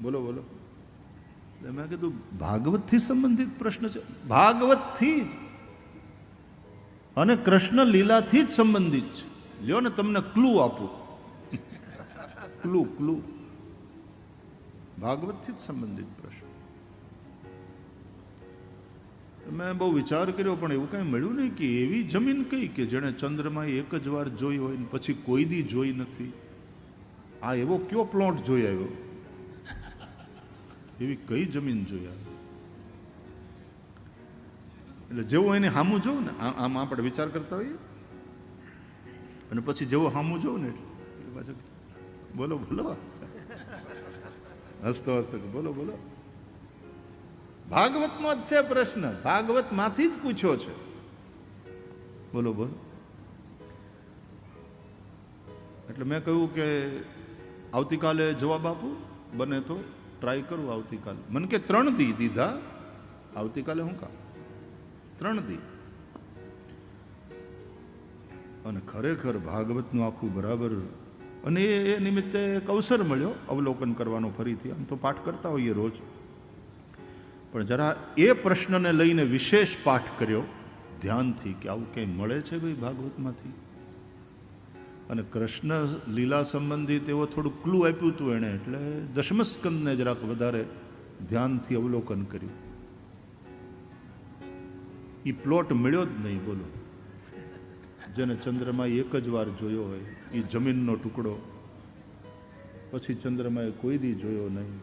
બોલો બોલો. એટલે મેં કીધું ભાગવતથી સંબંધિત પ્રશ્ન છે. ભાગવતથી જ અને કૃષ્ણ લીલાથી જ સંબંધિત છે. લ્યો ને તમને ક્લુ આપું. ક્લુ ભાગવતથી જ સંબંધિત પ્રશ્ન. મેં બહુ વિચાર કર્યો પણ એવું કાંઈ મળ્યું નહીં કે એવી જમીન કઈ કે જેણે ચંદ્રમાં એક જ વાર જોઈ હોય ને પછી કોઈ દી જોઈ નથી. આ એવો કયો પ્લોટ જોઈ આવ્યો? એવી કઈ જમીન જોઈ આવ્યો? એટલે જેવું એને સામું જોવું ને આમ આપણે વિચાર કરતા હોઈએ અને પછી જેવું સામું જોવું ને એટલે પાછું બોલો બોલો હસતો બોલો બોલો. ભાગવતનો જ છે પ્રશ્ન, ભાગવતમાંથી જ પૂછ્યો છે. બોલો બોલો. એટલે મેં કહ્યું કે આવતીકાલે જવાબ આપું, બને તો ટ્રાય કરું આવતીકાલે. મને કે 3 દી દીધા, આવતીકાલે હું કામ 3 દી. અને ખરેખર ભાગવતનું આખું બરાબર. અને એ નિમિત્તે એક અવસર મળ્યો અવલોકન કરવાનો ફરીથી. આમ તો પાઠ કરતા હોઈએ રોજ, પણ જરા એ પ્રશ્નને લઈને વિશેષ પાઠ કર્યો ધ્યાનથી કે આવું કંઈ મળે છે ભાઈ ભાગવતમાંથી. અને કૃષ્ણ લીલા સંબંધિત એવો થોડું ક્લુ આપ્યું હતું એણે, એટલે દશમ સ્કંદને જરાક વધારે ધ્યાનથી અવલોકન કર્યું. એ પ્લોટ મળ્યો જ નહીં. બોલો, જેને ચંદ્રમાં એક જ વાર જોયો હોય, એ જમીનનો ટુકડો પછી ચંદ્રમાએ કોઈ દી જોયો નહીં.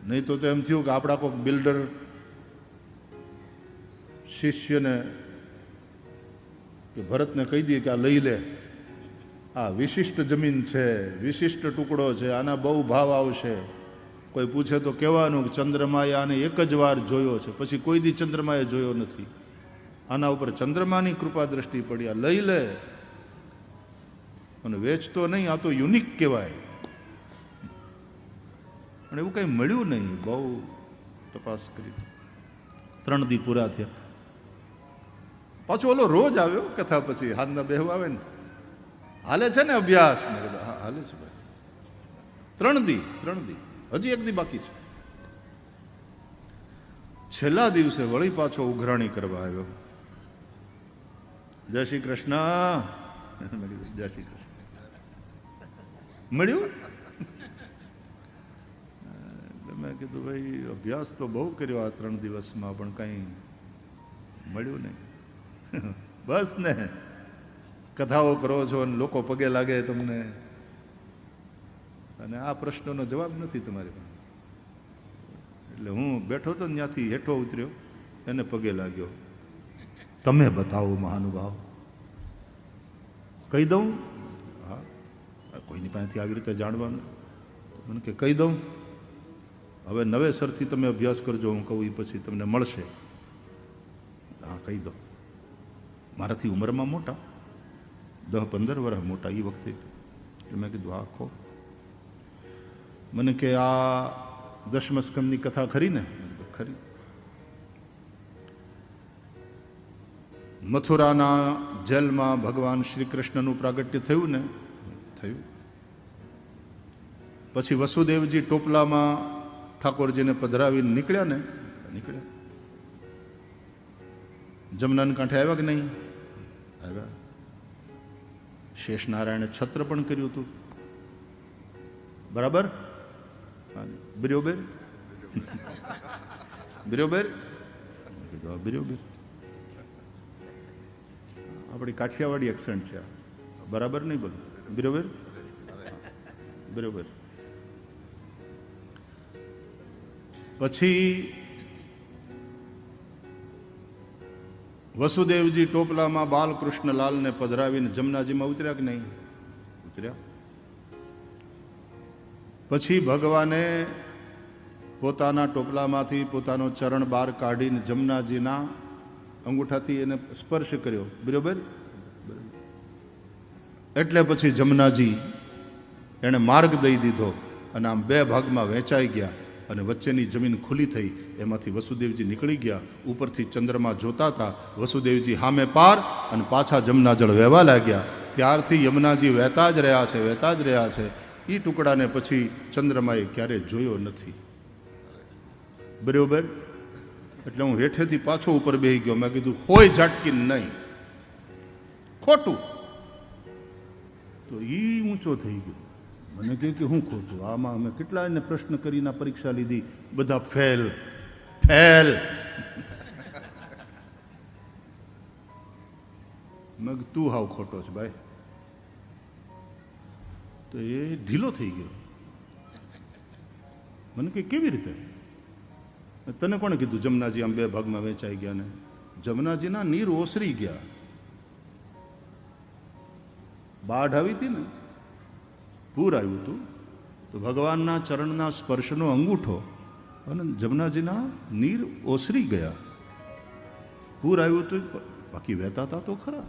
નહીં તો એમ થયું કે આપણા કોઈક બિલ્ડર શિષ્યને કે ભરતને કહી દઈએ કે આ લઈ લે, આ વિશિષ્ટ જમીન છે, વિશિષ્ટ ટુકડો છે, આના બહુ ભાવ આવશે. કોઈ પૂછે તો કહેવાનું કે ચંદ્રમાએ આને એક જ વાર જોયો છે, પછી કોઈ દી ચંદ્રમાએ જોયો નથી. આના ઉપર ચંદ્રમાની કૃપા દ્રષ્ટિ પડી, આ લઈ લે. અને વેચતો નહીં, આ તો યુનિક કહેવાય. અને એવું કંઈ મળ્યું નહીં. બહુ તપાસ કરી, 3 દી પૂરા થયા. પાછો ઓલો રોજ આવ્યો કથા પછી, હાથના બેહવા આવે ને, હાલે છે ને અભ્યાસ? ને હા હાલે છે ભાઈ. 3 દી હજી 1 દી બાકી છે. છેલ્લા દિવસે વળી પાછો ઉઘરાણી કરવા આવ્યો. જય શ્રી કૃષ્ણ. જય શ્રી કૃષ્ણ. મળ્યું? મેં કીધું ભાઈ અભ્યાસ તો બહુ કર્યો આ 3 દિવસમાં, પણ કંઈ મળ્યું નહીં. બસ ને કથાઓ કરો છો અને લોકો પગે લાગે તમને, અને આ પ્રશ્નોનો જવાબ નથી તમારી પાસે. એટલે હું બેઠો તો ત્યાંથી હેઠો ઉતર્યો, એને પગે લાગ્યો. તમે બતાવો મહાનુભાવ. કહી દઉં? હા, કોઈની પાસેથી આવી રીતે જાણવાનું. મને કે કહી દઉં, હવે નવેસરથી તમે અભ્યાસ કરજો, હું કહું એ પછી તમને મળશે. હા કહી દો. મારાથી ઉંમરમાં મોટા, 10-15 વર્ષ મોટા એ વખતે. એટલે મેં કીધું હા ખો. મને કે આ દશમ સ્કંદની કથા ખરી ને? ખરી. મથુરાના જેલમાં ભગવાન શ્રી કૃષ્ણનું પ્રાગટ્ય થયું ને? થયું. પછી વસુદેવજી ટોપલામાં ઠાકોરજીને પધરાવીને નીકળ્યા ને? નીકળ્યા. જમનાને કાંઠે આવ્યા કે નહીં? આવ્યા. શેષનારાયણે છત્ર પણ કર્યું હતું. બરાબર? બરોબર બરોબર બરોબર. આપણી કાઠિયાવાડી એક્સેન્ટ છે. બરાબર નહીં બોલો? બરોબર બરોબર. પછી વસુદેવજી ટોપલામાં બાલકૃષ્ણલાલને પધરાવીને જમનાજીમાં ઉતર્યા કે નહીં? ઉતર્યા. પછી ભગવાને પોતાના ટોપલામાંથી પોતાનો ચરણ બહાર કાઢીને જમનાજીના અંગૂઠાથી એને સ્પર્શ કર્યો. બરોબર? એટલે પછી જમનાજી એણે માર્ગ દઈ દીધો અને આમ 2 ભાગમાં વહેંચાઈ ગયા અને વચ્ચેની જમીન ખુલ્લી થઈ. એમાંથી વસુદેવજી નીકળી ગયા. ઉપરથી ચંદ્રમાં જોતા હતા. વસુદેવજી સામે પાર અને પાછા જમના જળ વહેવા લાગ્યા. ત્યારથી યમુનાજી વહેતા જ રહ્યા છે, વહેતા જ રહ્યા છે. એ ટુકડાને પછી ચંદ્રમાએ ક્યારેય જોયો નથી. બરાબર. એટલે હું હેઠેથી પાછો ઉપર બેસી ગયો. મેં કીધું હોય ઝાટકી નહીં, ખોટું. તો એ ઊંચો થઈ ગયો. મને કહે કે હું ખોટું? આમાં અમે કેટલા એને પ્રશ્ન કરીને પરીક્ષા લીધી, બધા ફેલ ફેલ. મેં કીધું તું હાવ ખોટો છે ભાઈ. તો એ ઢીલો થઈ ગયો. મને કે કેવી રીતે? તને કોણે કીધું જમનાજી આમ બે ભાગમાં વેચાઈ ગયા ને? જમનાજીના નીર ઓસરી ગયા. બાઢ આવી હતી ને, પૂર આવ્યું હતું, તો ભગવાનના ચરણના સ્પર્શનો અંગૂઠો અને જમનાજીના નીર ઓસરી ગયા. પૂર આવ્યું હતું, બાકી વહેતા હતા તો ખરા.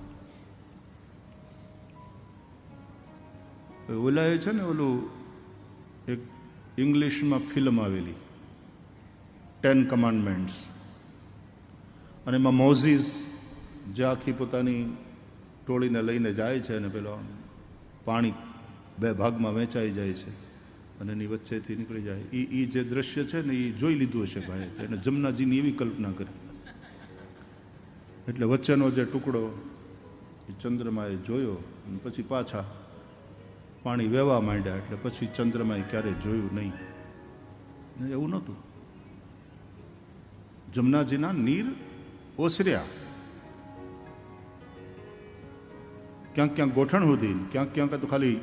ઓલા એ છે ને ઓલું એક ઇંગ્લિશમાં ફિલ્મ આવેલી 10 કમાન્ડમેન્ટ્સ, અને એમાં મોઝીસ જે આખી પોતાની ટોળીને લઈને જાય છે અને પેલો પાણી બે ભાગમાં વહેંચાઈ જાય છે અને એની વચ્ચેથી નીકળી જાય. એ જે દ્રશ્ય છે ને એ જોઈ લીધું હશે ભાઈ. એને જમનાજીની એવી કલ્પના કરી. એટલે વચ્ચેનો જે ટુકડો એ ચંદ્રમાએ જોયો અને પછી પાછા પાણી વહેવા માંડ્યા. એટલે પછી ચંદ્રમાએ ક્યારેય જોયું નહીં. એવું નહોતું. જમનાજીના નીર ઓસર્યા, ક્યાંક ક્યાંક ગોઠણ સુધી, ક્યાંક ક્યાંક તો ખાલી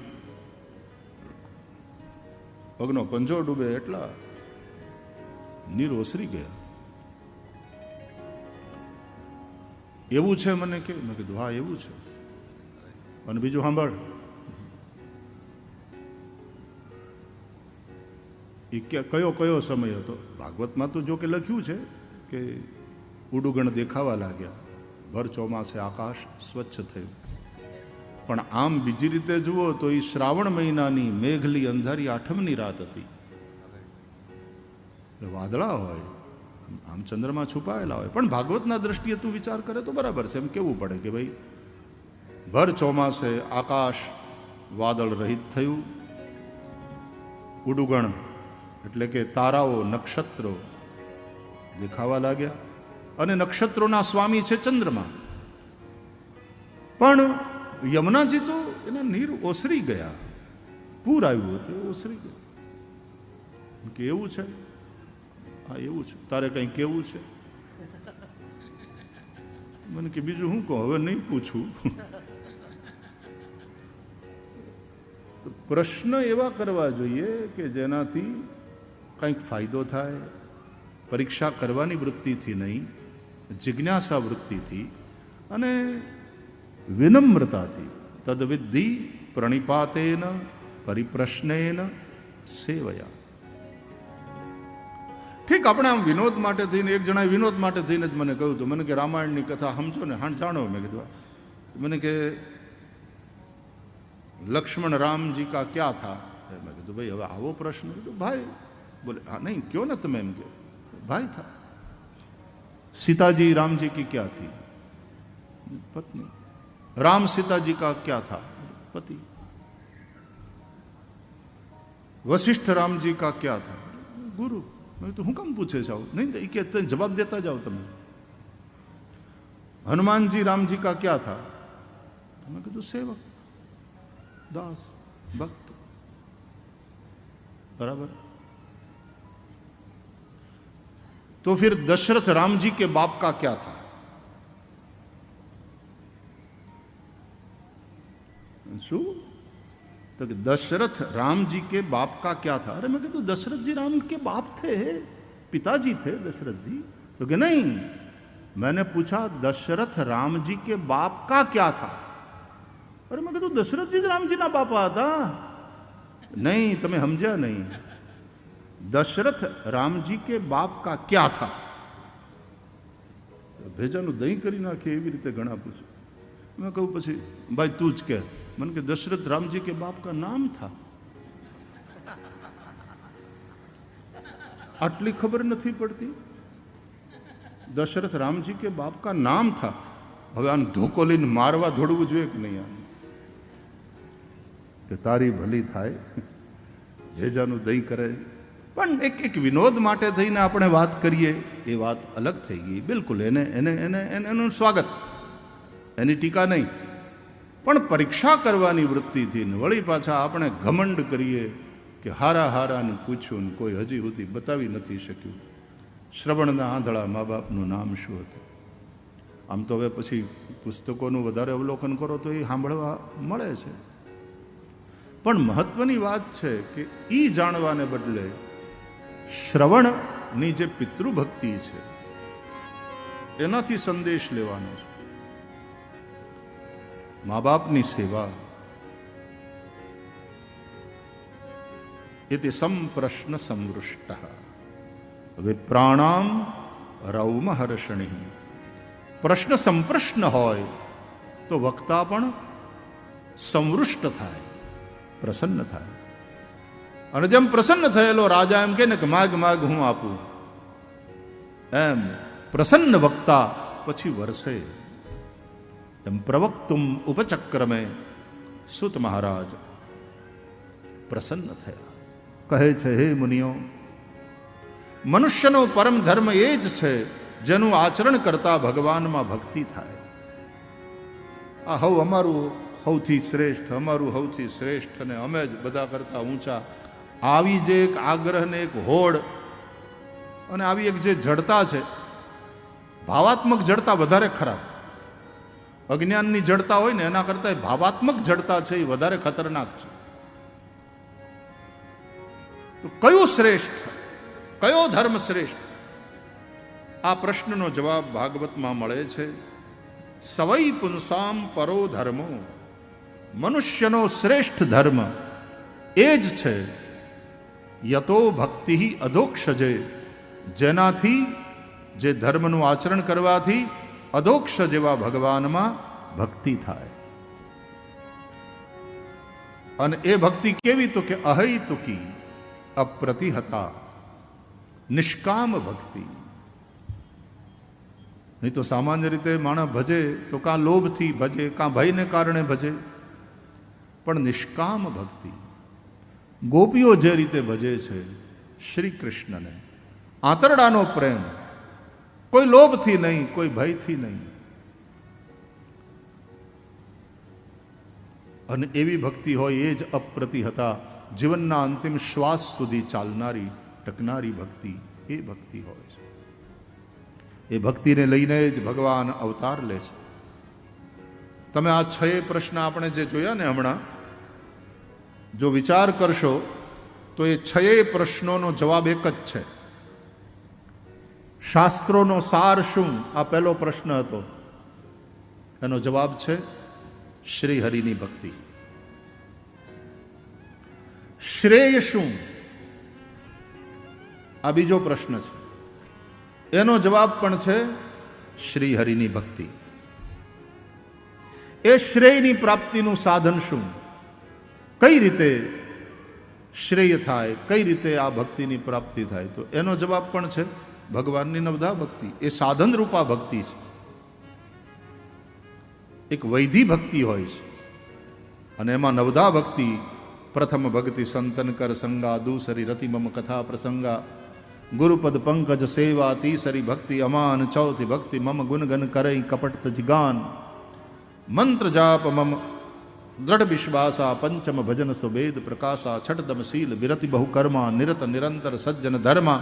પગનો પંજો ડૂબે એટલા નીર ઓસરી ગયા. એવું છે? મને કે મેં કીધું હા એવું છે. અને બીજું સાંભળ, એ કયો કયો સમય હતો? ભાગવતમાં તો જો કે લખ્યું છે કે ઉડુગણ દેખાવા લાગ્યા, ભર ચોમાસે આકાશ સ્વચ્છ થયું. પણ આમ બીજી રીતે જુઓ તો એ શ્રાવણ મહિનાની મેઘલી અંધારી આઠમની રાત હતી. વાદળા હોય, આમ ચંદ્રમાં છુપાયેલા હોય, પણ ભાગવતના દ્રષ્ટિએ તું વિચાર કરે તો બરાબર છે. એમ કેવું પડે કે ભાઈ ભર ચોમાસે આકાશ વાદળ રહિત થયું, ઉડુગણ એટલે કે તારાઓ, નક્ષત્રો દેખાવા લાગ્યા, અને નક્ષત્રોના સ્વામી છે ચંદ્રમા. પણ યમુનાજી તો એના નીર ઓસરી ગયા. પૂર આવ્યું હતું, ઓસરી ગયા. કે એવું છે? હા એવું છે. તારે કંઈ કેવું છે? મને કે બીજું હું કહું, હવે નહીં પૂછું. પ્રશ્ન એવા કરવા જોઈએ કે જેનાથી કંઈક ફાયદો થાય. પરીક્ષા કરવાની વૃત્તિથી નહીં, જિજ્ઞાસા વૃત્તિથી અને વિનમ્રતાથી. તદ્વિદ્ધિ પ્રણિપાતેન પરિપ્રશ્નેન સેવયા. ઠીક, આપણે આમ વિનોદ માટે થઈને, એક જણાએ વિનોદ માટે થઈને જ મને કહ્યું હતું. મને કે રામાયણની કથા સમજો ને, હા જાણો. મેં કીધું. મને કે લક્ષ્મણ રામજી કા ક્યાં થા? મેં કીધું ભાઈ હવે આવો પ્રશ્ન? કીધું ભાઈ. બોલે હા નહીં કયો ને તમે. એમ કે ભાઈ થા. सीताजी राम जी की क्या थी? पत्नी. राम सीता जी का क्या था? पति. वशिष्ठ राम जी का क्या था? गुरु. मैं तो हूँ कम पूछे जाओ? नहीं कि जवाब देता जाओ तुम. हनुमान जी राम जी का क्या था? मैं कहूँ सेवक, दास, भक्त. बराबर. तो फिर दशरथ राम जी के बाप का क्या था? शू? तो दशरथ राम जी के बाप का क्या था? अरे मैं कहता दशरथ जी राम के बाप थे, पिताजी थे दशरथ जी. तो कि नहीं, मैंने पूछा दशरथ राम जी के बाप का क्या था? अरे मैं कहता दशरथ जी राम जी ना बापा था. नहीं, तमे समझा नहीं. दशरथ राम जी के बाप का क्या था? भेजानु दही करी नाखे एवी रीते घणा पूछे. मैं कहूँ पछी भाई तू ज कह. मन के दशरथ राम जी के बाप का नाम था. आटली खबर नहीं पड़ती. दशरथ राम जी के बाप का नाम था. हवे आने धोको लईने मारवा दौड़वुं जोईए के नहीं? आने के तारी भली थाय હેજાનું દહીં કરે. પણ એક વિનોદ માટે થઈને આપણે વાત કરીએ એ વાત અલગ થઈ ગઈ. બિલકુલ એનું સ્વાગત, એની ટીકા નહીં. પણ પરીક્ષા કરવાની વૃત્તિથી વળી પાછા આપણે ઘમંડ કરીએ કે હારાને પૂછ્યું ને કોઈ હજી સુધી બતાવી નથી શક્યું. શ્રવણના આંધળા મા બાપનું નામ શું હતું? આમ તો હવે પછી પુસ્તકોનું વધારે અવલોકન કરો તો એ સાંભળવા મળે છે. પણ મહત્વની વાત છે કે એ જાણવાને બદલે શ્રવણની જે પિતૃભક્તિ છે એનાથી સંદેશ લેવાનો છે. મા બાપની સેવા એ તે સંપ્રશ્ન સંવૃષ્ટ વિપ્રાણામ રૌમહર્ષણી. પ્રશ્ન સંપ્રશ્ન હોય તો વક્તા પણ સંવૃષ્ટ થાય, પ્રસન્ન થાય. અને જેમ પ્રસન્ન થયેલો રાજા એમ કહે ને કે માગ હું આપું, એમ પ્રસન્ન વક્તા પછી વરસે. એમ પ્રવક્તુમ ઉપચક્રમે સુત મહારાજ પ્રસન્ન થયા. કહે છે, હે મુનિઓ, મનુષ્યનો પરમ ધર્મ એ જ છે જેનું આચરણ કરતા ભગવાનમાં ભક્તિ થાય. આ અમારું સૌથી શ્રેષ્ઠ, અમારું સૌથી શ્રેષ્ઠ અને અમે જ બધા કરતા ઊંચા, આવી જે એક આગ્રહ ને એક હોડ અને આવી એક જે જડતા છે, ભાવાત્મક જડતા વધારે ખરાબ. અજ્ઞાનની જડતા હોય ને એના કરતા ભાવાત્મક જડતા છે એ વધારે ખતરનાક છે. તો કયું શ્રેષ્ઠ, કયો ધર્મ શ્રેષ્ઠ? આ પ્રશ્નનો જવાબ ભાગવતમાં મળે છે. સવૈ પુંસામ પરો ધર્મો. મનુષ્યનો શ્રેષ્ઠ ધર્મ એ જ છે યતો ભક્તિ અધોક્ષજે, જેનાથી, જે ધર્મનું આચરણ કરવાથી અધોક્ષ જેવા ભગવાનમાં ભક્તિ થાય. અને એ ભક્તિ કેવી? તો કે અહૈતુકી, અપ્રતિહતા, નિષ્કામ ભક્તિ. નહીં તો સામાન્ય રીતે માણસ ભજે તો કાં લોભથી ભજે, કાં ભયને કારણે ભજે. પણ નિષ્કામ ભક્તિ, ગોપીઓ જે રીતે ભજે છે શ્રી કૃષ્ણને, આંતરડાનો પ્રેમ, કોઈ લોભથી નહીં, કોઈ ભયથી નહીં. અને એવી ભક્તિ હોય એ જ અપ્રતિહતા, જીવનના અંતિમ શ્વાસ સુધી ચાલનારી, ટકનારી ભક્તિ, એ ભક્તિ હોય છે. એ ભક્તિને લઈને જ ભગવાન અવતાર લે છે. તમે આ 6 પ્રશ્ન આપણે જે જોયા ને હમણાં, જો વિચાર કરશો તો એ 6 પ્રશ્નોનો જવાબ એક જ છે. શાસ્ત્રોનો સાર શું? આ પહેલો પ્રશ્ન હતો. એનો જવાબ છે શ્રી હરિની ભક્તિ. શ્રેય શું? આ બીજો પ્રશ્ન છે. એનો જવાબ પણ છે શ્રી હરિની ભક્તિ. એ શ્રેયની પ્રાપ્તિનું સાધન શું? કઈ રીતે શ્રેય થાય, કઈ રીતે આ ભક્તિની પ્રાપ્તિ થાય? તો એનો જવાબ પણ છે ભગવાનની નવધા ભક્તિ. એ સાધન રૂપા ભક્તિ છે. એક વૈધિ ભક્તિ હોય છે અને એમાં નવધા ભક્તિ. પ્રથમ ભક્તિ સંતન કર સંગા, દૂસરી રતિ મમ કથા પ્રસંગા, ગુરુપદ પંકજ સેવા, તીસરી ભક્તિ અમાન, ચૌથી ભક્તિ મમ ગુનગન કરઈ કપટ તજગાન, મંત્ર જાપ મમ દ્રઢ વિશ્વાસા, પંચમ ભજન સુવેદ પ્રકાશા, છઠદમ શીલ વિરતિ બહુ કર્મા, નિરત નિરંતર સજ્જન ધર્મા,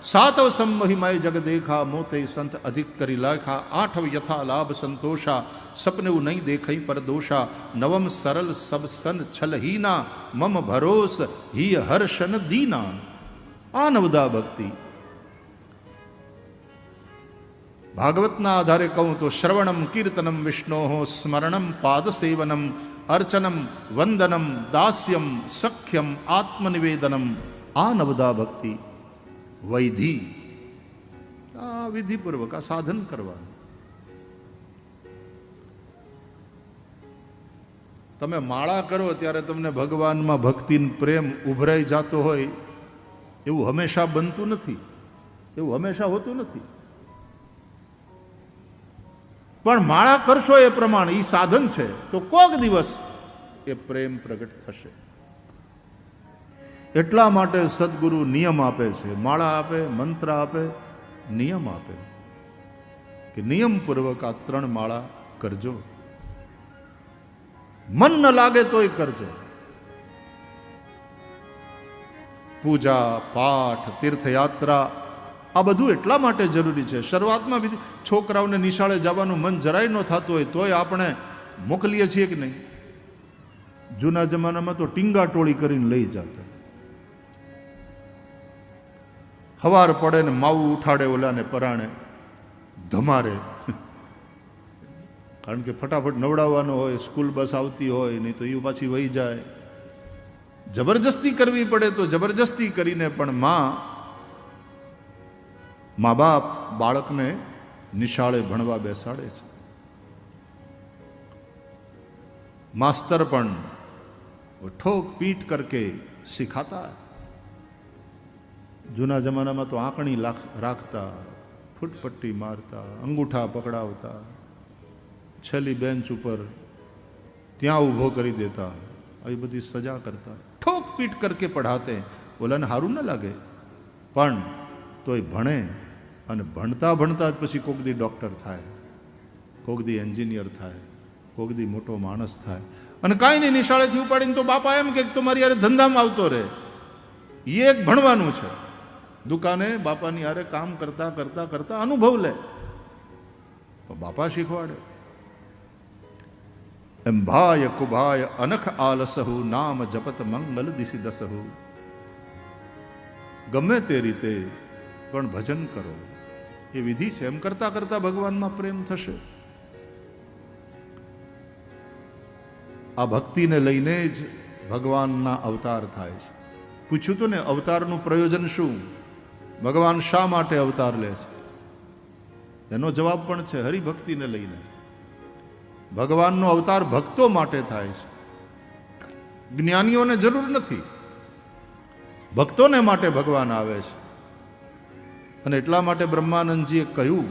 સાતવ સંમહિમય જગ દેખા, મોતે સંત અધિક કરી લાખા, આઠવ યથા લાભ સંતોષા, સપનેવું નહીં દેખઈ પર દોષા, નવમ સરલ સબ સન છલહીના, મમ ભરોસ હિય હર્ષન દીના. આ નવદા ભક્તિ ભાગવતના આધારે કહું તો શ્રવણમ કીર્તનમ વિષ્ણોઃ, સ્મરણમ પાદસેવનમ, અર્ચનમ વંદનમ, દાસ્યમ સખ્યમ આત્મનિવેદનમ. આ નવદા ભક્તિ વૈધિ, આ વિધિપૂર્વક આ સાધન કરવાનું. તમે માળા કરો ત્યારે તમને ભગવાનમાં ભક્તિનો પ્રેમ ઉભરાઈ જતો હોય એવું હંમેશા બનતું નથી, એવું હંમેશા હોતું નથી. પણ માળા કરશો એ પ્રમાણે, એ સાધન છે, તો કોક દિવસ એ પ્રેમ પ્રગટ થશે. એટલા માટે સદગુરુ નિયમ આપે છે, માળા આપે, મંત્ર આપે, નિયમ આપે કે નિયમપૂર્વક આ 3 માળા કરજો. મન ન લાગે તોય કરજો. પૂજા, પાઠ, તીર્થયાત્રા આ બધું એટલા માટે જરૂરી છે. શરૂઆતમાં બીજી છોકરાઓને નિશાળે જવાનું મન જરાય ન થતું હોય તોય આપણે મોકલીએ છીએ કે નહીં? જૂના જમાનામાં તો ટીંગા ટોળી કરીને લઈ જતા. હવાર પડે ને માવું ઉઠાડે ઓલાને પરાણે ધમારે, કારણ કે ફટાફટ નવડાવવાનો હોય, સ્કૂલ બસ આવતી હોય, નહીં તો એ પાછી વહી જાય. જબરજસ્તી કરવી પડે તો જબરજસ્તી કરીને પણ મા બાપ બાળકને નિશાળે ભણવા બેસાડે છે. માસ્ટર પણ ઠોક પીટ કરકે સિખાતા. જૂના જમાનામાં તો આંકણી રાખતા, ફૂટપટ્ટી મારતા, અંગૂઠા પકડાવતા, છેલ્લી બેન્ચ ઉપર ત્યાં ઊભો કરી દેતા, આવી બધી સજા કરતા, ઠોક પીટ કરકે પઢાતે. ઓલાને સારું ન લાગે પણ તોય ભણે, અને ભણતા ભણતા જ પછી કોક દી ડૉક્ટર થાય, કોક દી એન્જિનિયર થાય, કોક દી મોટો માણસ થાય. અને કાંઈ નહીં, નિશાળેથી ઉપાડીને તો બાપા એમ કે તમારી યારે ધંધામાં આવતો રહે. એ એક ભણવાનું છે. દુકાને બાપાની હારે કામ કરતા કરતા કરતા અનુભવ લે, બાપા શીખવાડે. એમ ભાય કુભાય અનખ આલસહુ, નામ જપત મંગલ દિશી દસહુ. ગમે તે રીતે પણ ભજન કરો, એ વિધિ છે. એમ કરતા કરતા ભગવાનમાં પ્રેમ થશે. આ ભક્તિને લઈને જ ભગવાનના અવતાર થાય છે. પૂછ્યું હતું ને, અવતારનું પ્રયોજન શું? ભગવાન શા માટે અવતાર લે છે? એનો જવાબ પણ છે હરિભક્તિને લઈને. ભગવાનનો અવતાર ભક્તો માટે થાય છે, જ્ઞાનીઓને જરૂર નથી. ભક્તોને માટે ભગવાન આવે છે. અને એટલા માટે બ્રહ્માનંદજીએ કહ્યું